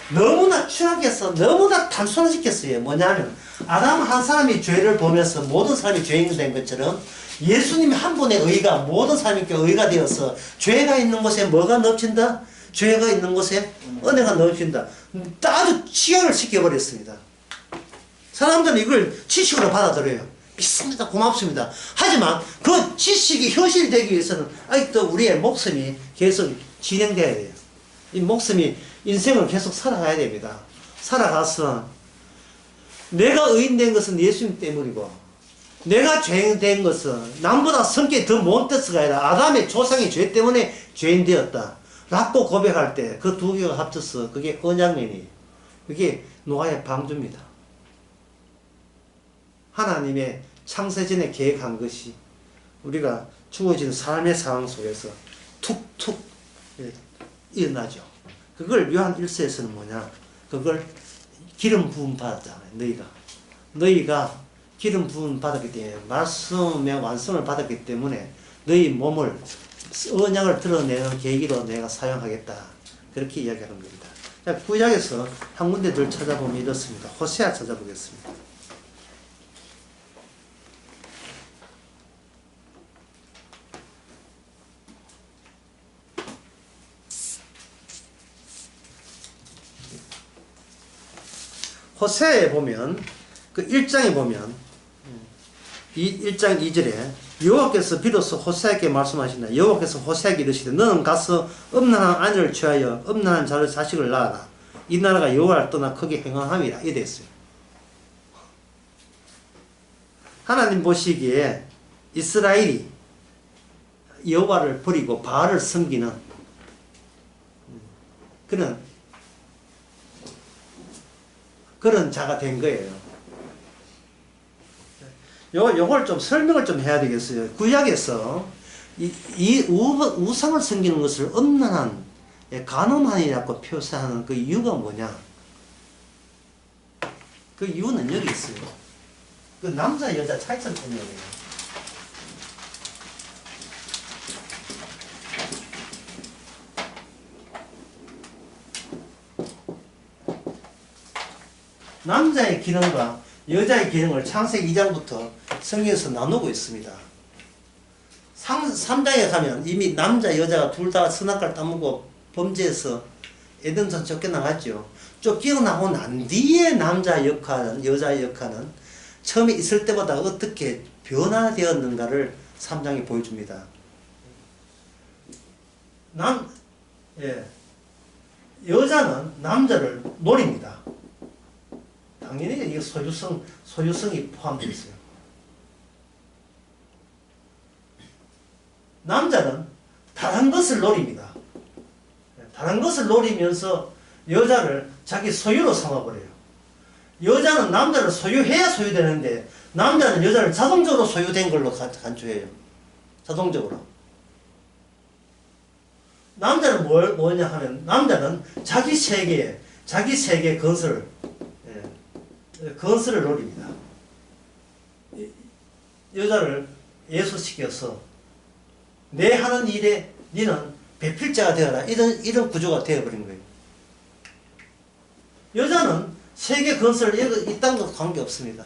너무나 추락해서 너무나 단순화시켰어요. 뭐냐면 아담 한 사람이 죄를 보면서 모든 사람이 죄인이 된 것처럼 예수님이 한 분의 의가 모든 사람에게 의가 되어서 죄가 있는 곳에 뭐가 넘친다? 죄가 있는 곳에 은혜가 넘친다. 아주 취약을 시켜버렸습니다. 사람들은 이걸 지식으로 받아들여요. 믿습니다. 고맙습니다. 하지만 그 지식이 현실되기 위해서는 아직도 우리의 목숨이 계속 진행돼야 돼요. 이 목숨이 인생을 계속 살아가야 됩니다. 살아가서 내가 의인된 것은 예수님 때문이고 내가 죄인된 것은 남보다 성격이 더 못됐어가 아니라 아담의 조상의 죄 때문에 죄인 되었다 라고 고백할 때 그 두 개가 합쳐서 그게 언약면이에요. 그게 노아의 방주입니다. 하나님의 창세전에 계획한 것이 우리가 주어진 삶의 상황 속에서 툭툭 일어나죠. 그걸 요한 1서에서는 뭐냐? 그걸 기름 부음 받았잖아요. 너희가 기름 부음 받았기 때문에 말씀의 완성을 받았기 때문에 너희 몸을 언약을 드러내는 계기로 내가 사용하겠다. 그렇게 이야기하는 겁니다. 자, 구약에서 한 군데 더 찾아보면 이렇습니다. 호세아 찾아보겠습니다. 호세아에 보면 그 1장에 보면 1장 2절에 여호와께서 비로소 호세아에게 말씀하신다. 여호와께서 호세아에게 이르시되 너는 가서 음란한 아내를 취하여 음란한 자를 자식을 낳아라. 이 나라가 여호와를 떠나 크게 행함이라. 이래 됐어요. 하나님 보시기에 이스라엘이 여호와를 버리고 바알을 섬기는 그런 자가 된 거예요. 요걸 좀 설명을 좀 해야 되겠어요. 구약에서 이 우상을 섬기는 것을 음란한, 간음한이라고 표시하는 그 이유가 뭐냐? 그 이유는 여기 있어요. 그 남자, 여자 차이점 때문이에요. 남자의 기능과 여자의 기능을 창세기 2장부터 성경에서 나누고 있습니다. 3장에 가면 이미 남자, 여자가 둘 다 선악과를 따먹고 범죄해서 에덴에서 쫓겨나갔죠. 쫓겨나고 난 뒤에 남자 역할은, 여자 역할은 처음에 있을 때보다 어떻게 변화되었는가를 3장에 보여줍니다. 여자는 남자를 노립니다. 당연히 이게 소유성이 포함되어 있어요. 남자는 다른 것을 노립니다. 다른 것을 노리면서 여자를 자기 소유로 삼아버려요. 여자는 남자를 소유해야 소유되는데 남자는 여자를 자동적으로 소유된 걸로 간주해요. 자동적으로. 남자는 뭐냐 하면 남자는 자기 세계 건설을 노립니다. 여자를 예수시켜서 내 하는 일에 너는 배필자가 되어라. 이런 구조가 되어버린 거예요. 여자는 세계 건설, 이 땅과 관계없습니다.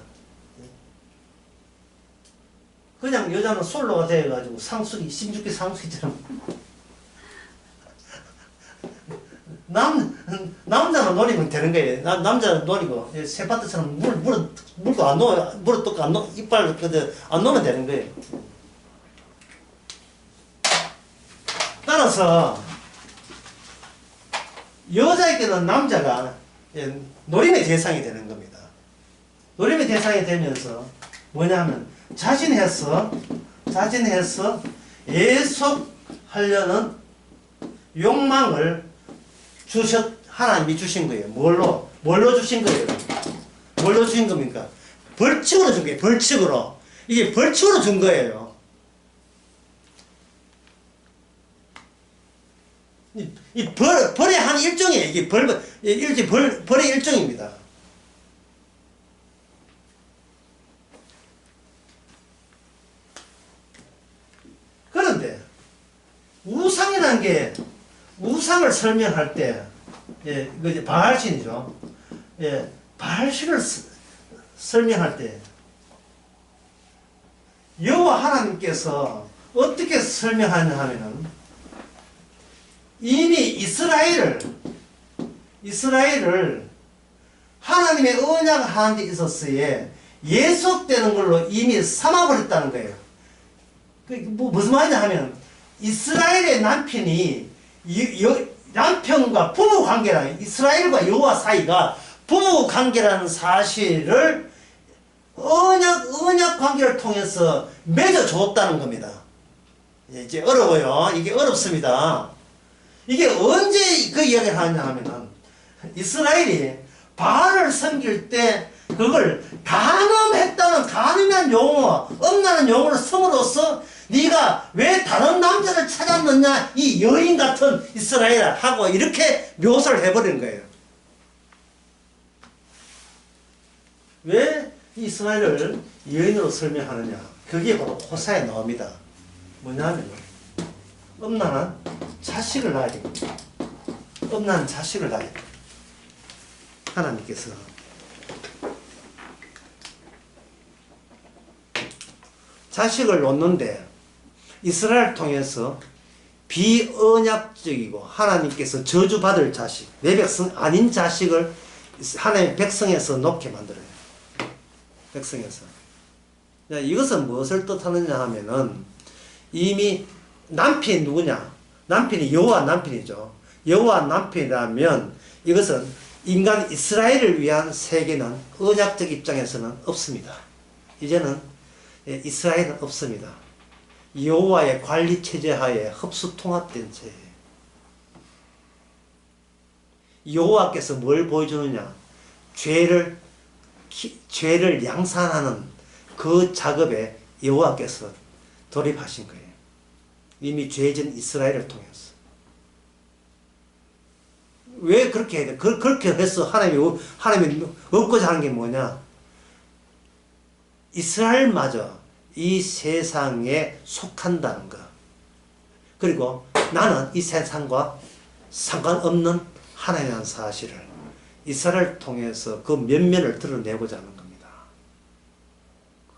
그냥 여자는 솔로가 되어가지고 상수리, 16기 상수리처럼 남자는 노리면 되는 거예요. 남자는 노리고 새파트처럼 물도 안 넣어, 물을 또 안 넣어, 이빨 안 넣으면 되는 거예요. 따라서 여자에게는 남자가 노림의 대상이 되는 겁니다. 노림의 대상이 되면서 뭐냐 하면 자진해서 예속하려는 욕망을 하나님이 주신 거예요. 뭘로 주신 거예요? 뭘로 주신 겁니까? 벌칙으로 준 거예요. 벌칙으로. 이게 벌칙으로 준 거예요. 이 벌의 한 일종이에요. 이게 벌의 일종입니다. 그런데 우상이라는 게 우상을 설명할 때, 예, 그 이제 바알신이죠. 예, 바알신을 설명할 때 여호와 하나님께서 어떻게 설명하냐 하면은 이미 이스라엘을 하나님의 언약하는 데 있어서의 예속되는 걸로 이미 삼아버렸다는 거예요. 무슨 말이냐 하면 이스라엘의 남편이 남편과 부부 관계라는 이스라엘과 여호와 사이가 부부 관계라는 사실을 언약 관계를 통해서 맺어줬다는 겁니다. 이제 어려워요. 이게 어렵습니다. 이게 언제 그 이야기를 하냐 하면은 이스라엘이 바알을 섬길 때 그걸 간음한 용어, 엄나는 용어를 쓰므로써 네가 왜 다른 남자를 찾았느냐 이 여인 같은 이스라엘아 하고 이렇게 묘사를 해버리는 거예요. 왜 이스라엘을 여인으로 설명하느냐? 그게 바로 호사에 나옵니다. 뭐냐면 엄난한 자식을 낳아야 됩니다. 엄난한 자식을 낳아야 됩니다. 하나님께서 자식을 놓는데 이스라엘을 통해서 비언약적이고 하나님께서 저주받을 자식, 내 백성 아닌 자식을 하나님의 백성에서 놓게 만들어요. 백성에서. 이것은 무엇을 뜻하느냐 하면은 이미 남편이 누구냐? 남편이 여호와 남편이죠. 여호와 남편이라면 이것은 인간 이스라엘을 위한 세계는 언약적 입장에서는 없습니다. 이제는 이스라엘은 없습니다. 여호와의 관리 체제 하에 흡수 통합된 체예요. 여호와께서 뭘 보여주느냐? 죄를 양산하는 그 작업에 여호와께서 돌입하신 거예요. 이미 죄진 이스라엘을 통해서. 왜 그렇게 해야 돼? 그렇게 해서 하나님이 얻고자 하는 게 뭐냐? 이스라엘마저 이 세상에 속한다는 것. 그리고 나는 이 세상과 상관없는 하나님이라는 사실을 이스라엘을 통해서 그 면면을 드러내고자 하는 겁니다.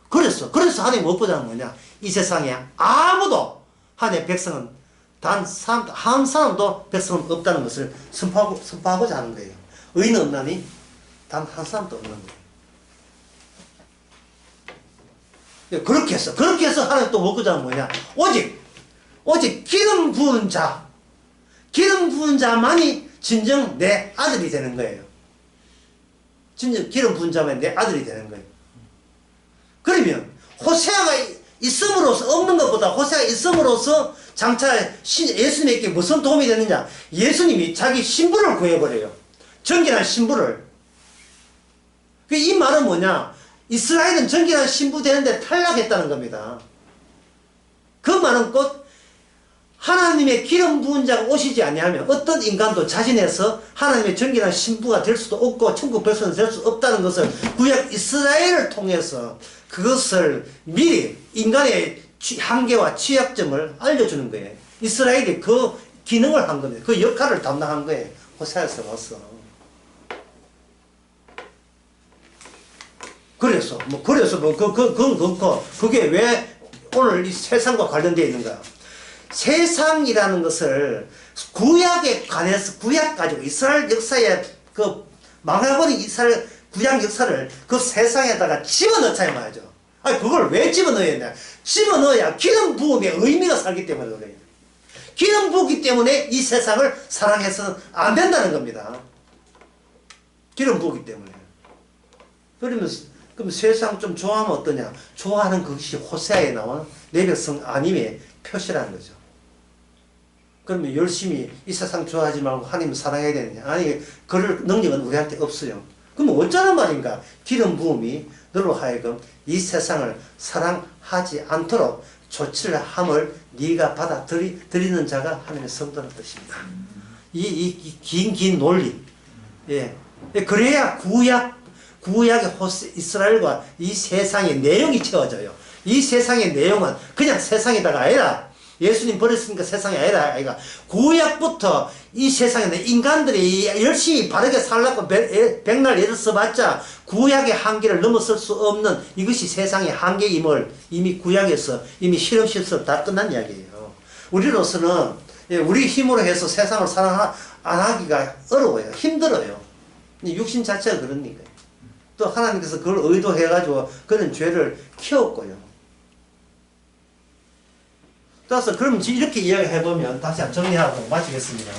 그래서 하나님이 얻고자 하는 뭐냐? 이 세상에 아무도 하나님의 백성은 한 사람도 백성은 없다는 것을 선포하고자 하는 거예요. 의인은 없나니 단 한 사람도 없는 거예요. 그렇게 해서 하나님 또 먹고자 하는 뭐냐? 오직 기름 부은 자만이 진정 내 아들이 되는 거예요. 진정 기름 부은 자만이 내 아들이 되는 거예요. 그러면 호세아가 있음으로써 없는 것보다 호세아가 있음으로써 장차 예수님에게 무슨 도움이 되느냐? 예수님이 자기 신부를 구해버려요. 정결한 신부를. 이 말은 뭐냐? 이스라엘은 정결한 신부 되는데 탈락했다는 겁니다. 그 말은 곧 하나님의 기름 부은 자가 오시지 아니하면 어떤 인간도 자신에서 하나님의 정결한 신부가 될 수도 없고 천국 백성이 될 수 없다는 것을 구약 이스라엘을 통해서 그것을 미리 인간의 한계와 취약점을 알려주는 거예요. 이스라엘이 그 기능을 한 겁니다. 그 역할을 담당한 거예요. 호세아에서 와서. 그건 그렇고, 그게 왜 오늘 이 세상과 관련되어 있는가? 세상이라는 것을 구약에 관해서, 구약 가지고 이스라엘 역사에 그 망해버린 이스라엘 구약 역사를 그 세상에다가 집어넣자 말이죠. 아니, 그걸 왜 집어넣어야 되냐? 집어넣어야 기름 부음의 의미가 살기 때문에 그래요. 기름 부기 때문에 이 세상을 사랑해서는 안 된다는 겁니다. 기름 부기 때문에. 그럼 세상 좀 좋아하면 어떠냐? 좋아하는 그것이 호세아에 나온 내 백성 아님의 표시라는 거죠. 그러면 열심히 이 세상 좋아하지 말고 하나님 사랑해야 되느냐? 아니, 그럴 능력은 우리한테 없어요. 그럼 어쩌란 말인가? 기름 부음이 너로 하여금 이 세상을 사랑하지 않도록 조치를 함을 네가 받아들이는 자가 하나님의 성도라는 뜻입니다. 이 긴 논리. 예. 그래야 구약의 이스라엘과 이 세상의 내용이 채워져요. 이 세상의 내용은 그냥 세상에다가 아니라 예수님 버렸으니까 세상이 아니라 아이가 구약부터 이 세상에 인간들이 열심히 바르게 살라고 백날 예를 써봤자 구약의 한계를 넘어설 수 없는 이것이 세상의 한계임을 이미 구약에서 이미 실험실에서 다 끝난 이야기예요. 우리로서는 우리 힘으로 해서 세상을 사랑 안 하기가 어려워요. 힘들어요. 육신 자체가 그러니까요. 또 하나님께서 그걸 의도해가지고 그런 죄를 키웠고요. 따라서 그럼 이렇게 이야기해보면 다시 한번 정리하고 마치겠습니다.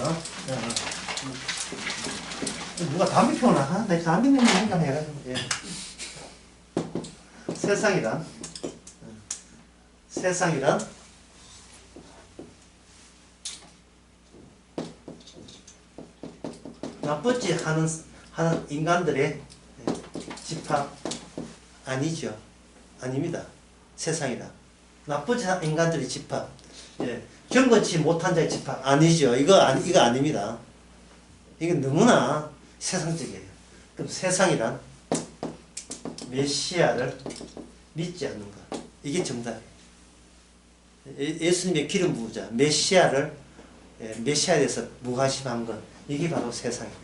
누가 담배 피우나? 아, 나 담배 냄새 한잔 해가지고. 예. 세상이란 나쁘지 하는 인간들의 집합 아니죠. 아닙니다. 세상이란 나쁘지 않은 인간들의 집합. 예. 경건치 못한 자의 집합 아니죠. 이거 아닙니다. 이건 너무나 세상적이에요. 그럼 세상이란 메시아를 믿지 않는 것. 이게 정답이에요. 예수님의 기름 부으자 메시아에 대해서 무관심한 것. 이게 바로 세상입니다.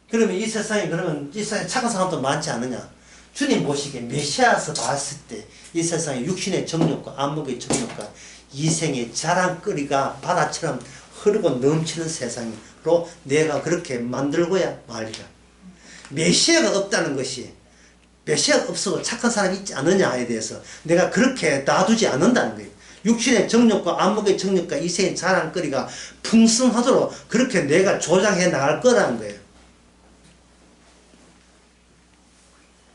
그러면 이 세상에 착한 사람도 많지 않느냐? 주님 보시기에 메시아서 봤을 때 이 세상에 육신의 정욕과 안목의 정욕과 이생의 자랑거리가 바다처럼 흐르고 넘치는 세상으로 내가 그렇게 만들고야 말이야. 메시아가 없다는 것이 메시아가 없어도 착한 사람이 있지 않느냐에 대해서 내가 그렇게 놔두지 않는다는 거예요. 육신의 정욕과 안목의 정욕과 이생의 자랑거리가 풍성하도록 그렇게 내가 조장해 나갈 거라는 거예요.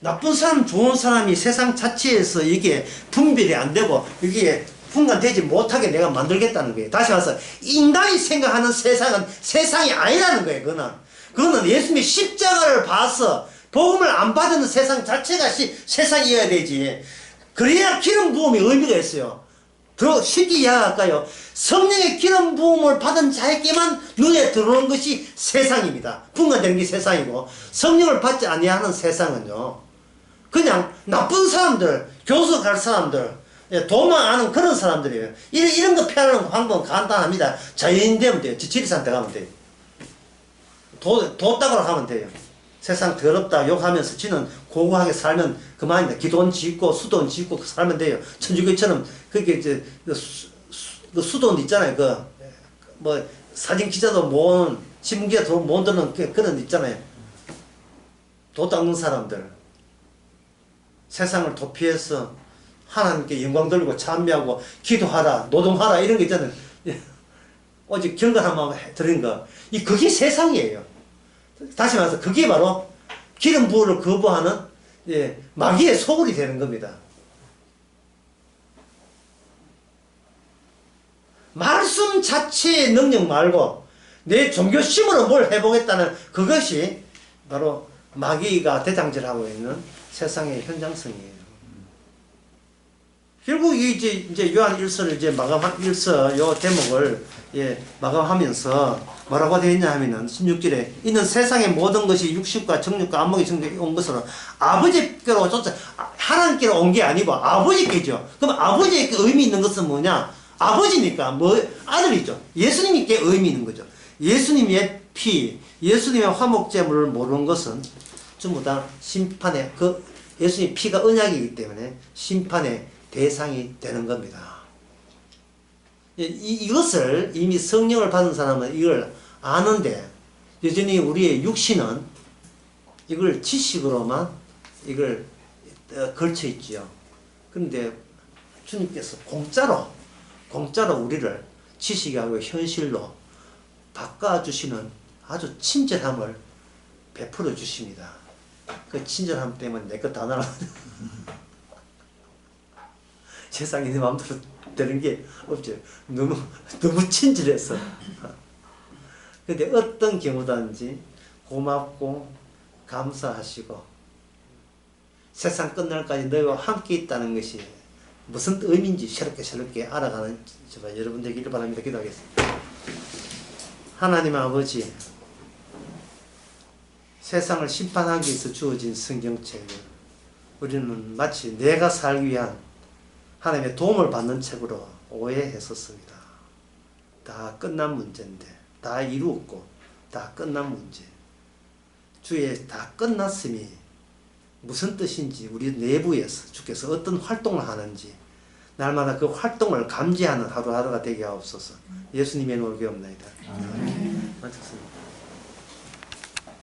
나쁜 사람, 좋은 사람이 세상 자체에서 이게 분별이 안 되고 이게 분간되지 못하게 내가 만들겠다는 거예요. 다시 말해서 인간이 생각하는 세상은 세상이 아니라는 거예요. 그거는 예수님이 십자가를 봐서 복음을 안 받는 세상 자체가 세상이어야 되지. 그래야 기름 부음이 의미가 있어요. 더 쉽게 이야기할까요? 성령의 기름 부음을 받은 자에게만 눈에 들어오는 것이 세상입니다. 분간되는 게 세상이고 성령을 받지 아니하는 세상은요. 그냥 나쁜 사람들, 교수 갈 사람들, 도망하는 그런 사람들이에요. 이런 거 피하는 방법은 간단합니다. 자연인 되면 돼요. 지리산한테 가면 돼요. 도닦으러 가면 돼요. 세상 더럽다 욕하면서 지는 고고하게 살면 그만입니다. 기돈 짓고 수돈 짓고 살면 돼요. 천주교처럼 그게 이제 수돈 있잖아요. 뭐 사진 기자도 모으는 신문 기자 돈 못 드는 그런 있잖아요. 도 닦는 사람들. 세상을 도피해서 하나님께 영광 돌리고 찬미하고 기도하라 노동하라 이런 거 있잖아요. 어제 경건 한번 드린 거. 그게 세상이에요. 다시 말해서 그게 바로 기름 부음을 거부하는 마귀의 소굴이 되는 겁니다. 말씀 자체의 능력 말고 내 종교심으로 뭘 해보겠다는 그것이 바로 마귀가 대장질하고 있는 세상의 현장성이에요. 결국 이제 요한 1서를 이제 마감한 1서 요 대목을 마감하면서 뭐라고 되어 있냐 하면은 16절에 이는 세상의 모든 것이 육신과 정욕과 안목의 정욕에 온 것으로 아버지께로 쫓아 하나님께로 온 게 아니고 아버지께죠. 그럼 아버지께 의미 있는 것은 뭐냐? 아버지니까 아들이죠. 예수님께 의미 있는 거죠. 예수님의 피, 예수님의 화목제물을 모르는 것은 전부 다 심판의 예수님의 피가 언약이기 때문에 심판의 대상이 되는 겁니다. 이것을 이미 성령을 받은 사람은 이걸 아는데 여전히 우리의 육신은 이걸 지식으로만 이걸 걸쳐 있지요. 그런데 주님께서 공짜로 우리를 지식하고 현실로 바꿔주시는 아주 친절함을 베풀어 주십니다. 그 친절함 때문에 내 것 다 날아. 세상에 내 마음대로 되는 게 없죠. 너무 친절해서. 근데 어떤 경우든지 고맙고 감사하시고 세상 끝날까지 너희와 함께 있다는 것이 무슨 의미인지 새롭게 알아가는 여러분 되기를 바랍니다. 기도하겠습니다. 하나님 아버지, 세상을 심판하기 위해서 주어진 성경책을 우리는 마치 내가 살기 위한 하나님의 도움을 받는 책으로 오해했었습니다. 다 끝난 문제인데, 다 이루었고 다 끝난 문제, 주의 다 끝났음이 무슨 뜻인지 우리 내부에서 주께서 어떤 활동을 하는지 날마다 그 활동을 감지하는 하루하루가 되게 하옵소서. 예수님의 이름으로 기도합니다. 마쳤습니다.